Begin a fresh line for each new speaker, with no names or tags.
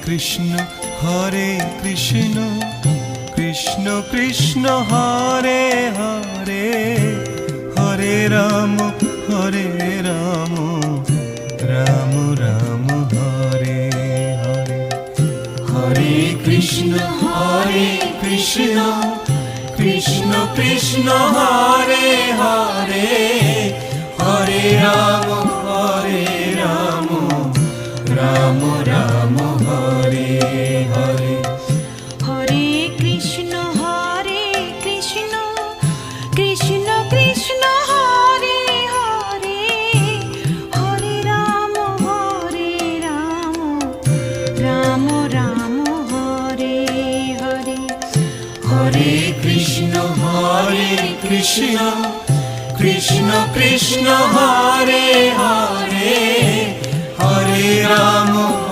Krishna Krishna Krishna Hare Hare, Hare Ram Ram Ram Hare Hare. Hare Krishna Krishna Krishna Hare Hare, Hare Ram Ram Ram Hare Hare.
Hare Krishna Krishna Krishna Hare Hare, Hare Ram Ram Ram Hare Hare.
Hare Krishna Krishna Krishna Hare Hare, Hare Ram